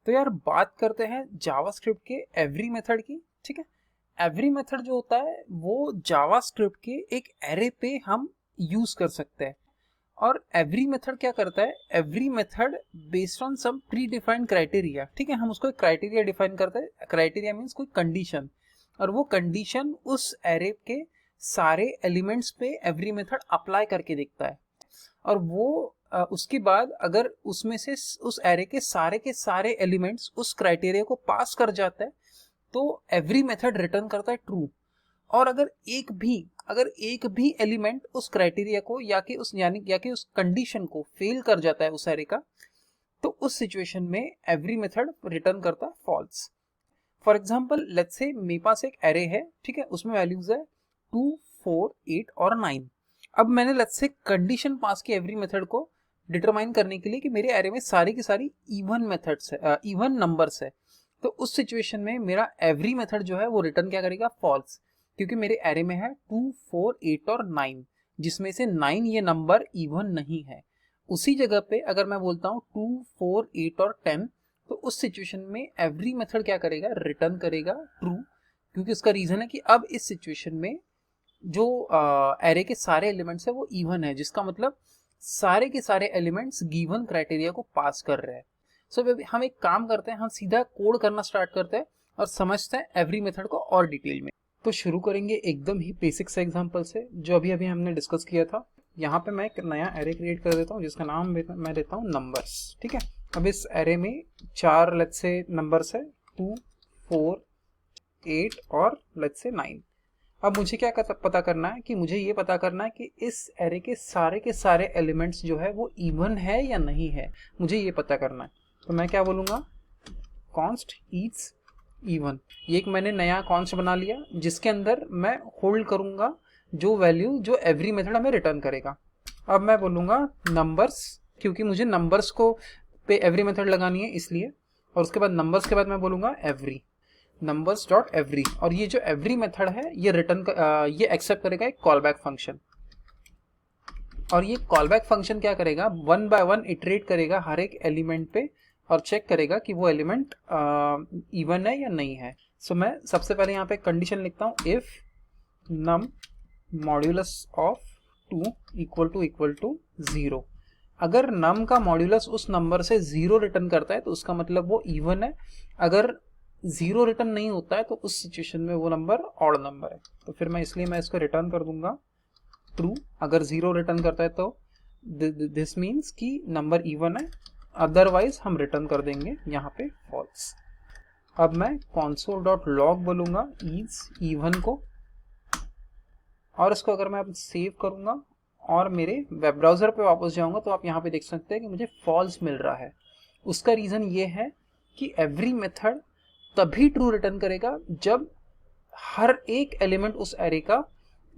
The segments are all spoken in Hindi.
तो यार बात करते हैं जावास्क्रिप्ट के एवरी मेथड की। ठीक है, एवरी मेथड जो होता है वो जावास्क्रिप्ट के एक एरे पे हम यूज कर सकते हैं। और एवरी मेथड क्या करता है, every method based on some predefined criteria. ठीक है, हम उसको एक क्राइटेरिया डिफाइन करते हैं। क्राइटेरिया मीन्स कोई कंडीशन, और वो कंडीशन उस एरे के सारे एलिमेंट्स पे एवरी मेथड अप्लाई करके देखता है। और वो उसके बाद अगर उसमें से उस एरे के सारे एलिमेंट्स उस क्राइटेरिया को पास कर जाता है तो एवरी मेथड रिटर्न करता है ट्रू। और अगर एक भी एलिमेंट उस क्राइटेरिया को या कि उस कंडीशन को फेल कर जाता है उस एरे का, तो उस सिचुएशन में एवरी मेथड रिटर्न करता है false. For example let's say मेरे पास एक एरे है, ठीक है, उसमें वैल्यूज है 2, 4, 8 और 9। अब मैंने लेट्स से कंडीशन पास की एवरी मेथड को डिटरमाइन करने के लिए कि मेरे एरे में सारी की सारी इवन नंबर्स है। तो उस सिचुएशन में मेरा एवरी मेथड जो है वो रिटर्न क्या करेगा, फॉल्स, क्योंकि मेरे एरे में है 2, 4, 8 और 9, जिसमें से 9 ये नंबर इवन नहीं है। उसी जगह पे अगर मैं बोलता हूँ 2, 4, 8 और 10, तो उस सिचुएशन में एवरी मेथड क्या करेगा, रिटर्न करेगा ट्रू, क्योंकि उसका रीजन है कि अब इस सिचुएशन में जो एरे के सारे एलिमेंट्स है वो इवन है, जिसका मतलब सारे के सारे एलिमेंट्स गिवन क्राइटेरिया को पास कर रहे हैं। सो हम एक काम करते हैं, हम सीधा कोड करना स्टार्ट करते हैं और समझते हैं एवरी मेथड को और डिटेल में। तो शुरू करेंगे एकदम ही बेसिक से एग्जांपल से जो अभी अभी हमने डिस्कस किया था। यहाँ पे मैं एक नया एरे क्रिएट कर देता हूँ जिसका नाम मैं देता हूँ नंबर्स। ठीक है, अब इस एरे में 4 लेट्स से नंबर्स है, 2, 4, 8 और लेट्स से 9। अब मुझे क्या पता करना है कि मुझे ये पता करना है कि इस एरे के सारे एलिमेंट्स जो है वो इवन है या नहीं है, मुझे ये पता करना है। तो मैं क्या बोलूँगा, कॉन्स्ट इज इवन। ये एक मैंने नया कॉन्स्ट बना लिया जिसके अंदर मैं होल्ड करूँगा जो वैल्यू जो एवरी मेथड हमें रिटर्न करेगा। अब मैं बोलूँगा नंबर्स, क्योंकि मुझे नंबर्स को पे एवरी मेथड लगानी है इसलिए। और उसके बाद नंबर्स के बाद मैं बोलूँगा एवरी, नंबर्स डॉट एवरी। और ये जो एवरी मेथड है ये ये एक्सेप्ट करेगा एक कॉलबैक फंक्शन। और ये कॉलबैक फंक्शन क्या करेगा, 1 बाय 1 इटरेट करेगा हर एक एलिमेंट पे और चेक करेगा कि वो एलिमेंट इवन है या नहीं है। सो मैं सबसे पहले यहाँ पे कंडीशन लिखता हूँ, if num modulus of 2 equal to 0। अगर नम का मॉड्यूलस उस नंबर से 0 रिटर्न करता है तो उसका मतलब वो इवन है। अगर 0 रिटर्न नहीं होता है तो उस सिचुएशन में वो नंबर ऑड नंबर है। तो फिर मैं इसको रिटर्न कर दूंगा ट्रू। अगर 0 रिटर्न करता है तो दिस मीन्स कि नंबर इवन है, अदरवाइज हम रिटर्न कर देंगे यहाँ पे फॉल्स। अब मैं console.log बोलूंगा इज इवन को, और इसको अगर मैं अब सेव करूंगा और मेरे वेब ब्राउजर पे वापस जाऊंगा तो आप यहाँ पे देख सकते हैं कि मुझे फॉल्स मिल रहा है। उसका रीजन ये है कि एवरी मेथड तभी ट्रू रिटर्न करेगा जब हर एक एलिमेंट उस एरे का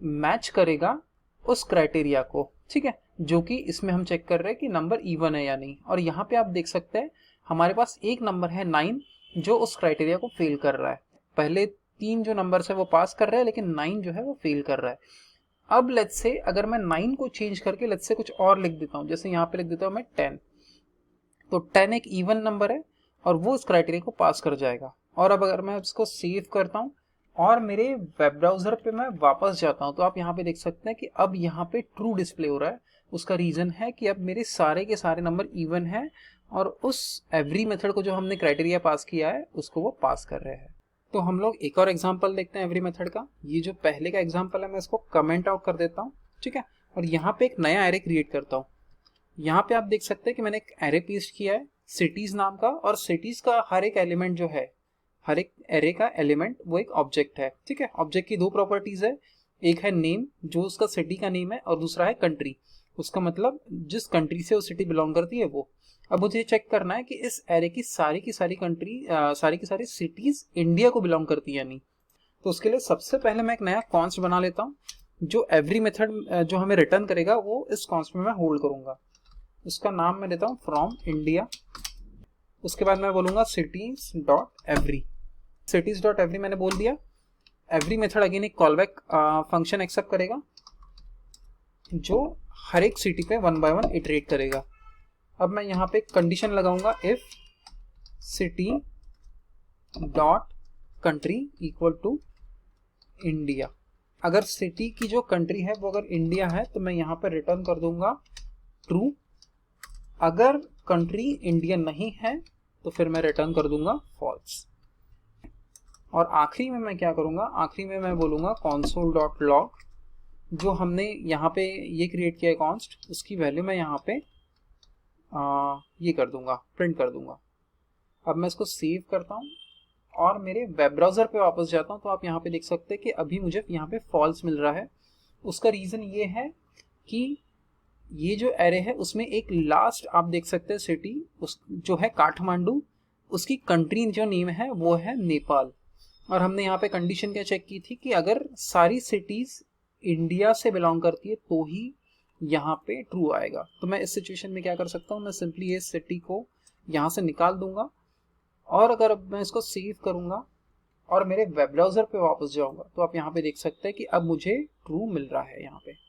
मैच करेगा उस क्राइटेरिया को। ठीक है, जो कि इसमें हम चेक कर रहे हैं कि नंबर इवन है या नहीं। और यहाँ पे आप देख सकते हैं हमारे पास एक नंबर है 9 जो उस क्राइटेरिया को फेल कर रहा है। पहले 3 जो नंबर्स है वो पास कर रहा है, लेकिन 9 जो है वो फेल कर रहा है। अब लेट्स से अगर मैं 9 को चेंज करके लेट्स से कुछ और लिख देता हूँ, जैसे यहाँ पे लिख देता हूँ मैं 10, तो 10 एक इवन नंबर है और वो इस क्राइटेरिया को पास कर जाएगा। और अब अगर मैं इसको सेव करता हूँ और मेरे वेब ब्राउजर पे मैं वापस जाता हूँ तो आप यहाँ पे देख सकते हैं कि अब यहाँ पे ट्रू डिस्प्ले हो रहा है। उसका रीजन है कि अब मेरे सारे के सारे नंबर इवन है और उस एवरी मेथड को जो हमने क्राइटेरिया पास किया है उसको वो पास कर रहे हैं। तो हम लोग एक और एग्जांपल देखते हैं एवरी मेथड का। ये जो पहले का एग्जांपल है मैं इसको कमेंट आउट कर देता हूँ। ठीक है, और यहाँ पे एक नया एरे क्रिएट करता हूँ। यहाँ पे आप देख सकते हैं कि मैंने एक एरे पेस्ट किया है सिटीज नाम का, और सिटीज का हर एक एलिमेंट जो है, हर एक एरे का एलिमेंट वो एक ऑब्जेक्ट है। ठीक है, ऑब्जेक्ट की 2 प्रॉपर्टीज है, एक है नेम जो उसका सिटी का नेम है, और दूसरा है कंट्री, उसका मतलब जिस कंट्री से वो सिटी बिलोंग करती है वो। अब मुझे चेक करना है कि इस एरे की सारी की सारी सिटीज इंडिया को बिलोंग करती है या नहीं। तो उसके लिए सबसे पहले मैं एक नया कॉन्स्ट बना लेता हूँ जो एवरी मेथड जो हमें रिटर्न करेगा वो इस कॉन्स्ट में मैं होल्ड करूंगा। उसका नाम मैं देता हूँ फ्रॉम इंडिया। उसके बाद मैं बोलूंगा cities dot every. Cities dot every मैंने बोल दिया। एवरी मेथड अगेन एक कॉलबैक फंक्शन एक्सेप्ट करेगा जो हर एक सिटी पे 1 बाय 1 इटरेट करेगा। अब मैं यहाँ पे कंडीशन लगाऊंगा, if city dot country equal to India. अगर सिटी की जो कंट्री है वो अगर इंडिया है तो मैं यहाँ पर रिटर्न कर दूंगा ट्रू। अगर कंट्री इंडिया नहीं है तो फिर मैं रिटर्न कर दूंगा फॉल्स। और आखिरी में मैं क्या करूंगा, आखिरी में मैं बोलूंगा console डॉट लॉग, जो हमने यहाँ पे ये क्रिएट किया है कॉन्स्ट, उसकी वैल्यू मैं यहाँ पे ये कर दूंगा, प्रिंट कर दूंगा। अब मैं इसको सेव करता हूँ और मेरे वेब ब्राउज़र पे वापस जाता हूँ तो आप यहाँ पे देख सकते हैं कि अभी मुझे यहाँ पे फॉल्स मिल रहा है। उसका रीज़न ये है कि ये जो एरे है उसमें एक लास्ट आप देख सकते हैं सिटी उस जो है काठमांडू, उसकी कंट्री जो नेम है वो है नेपाल। और हमने यहाँ पे कंडीशन क्या चेक की थी कि अगर सारी सिटीज़ इंडिया से बिलोंग करती है तो ही यहाँ पे ट्रू आएगा। तो मैं इस सिचुएशन में क्या कर सकता हूँ, मैं सिंपली ये सिटी को यहाँ से निकाल दूंगा और अगर अब मैं इसको सेव करूँगा और मेरे वेब ब्राउज़र पे वापस जाऊँगा तो आप यहाँ पे देख सकते हैं कि अब मुझे ट्रू मिल रहा है यहाँ पे।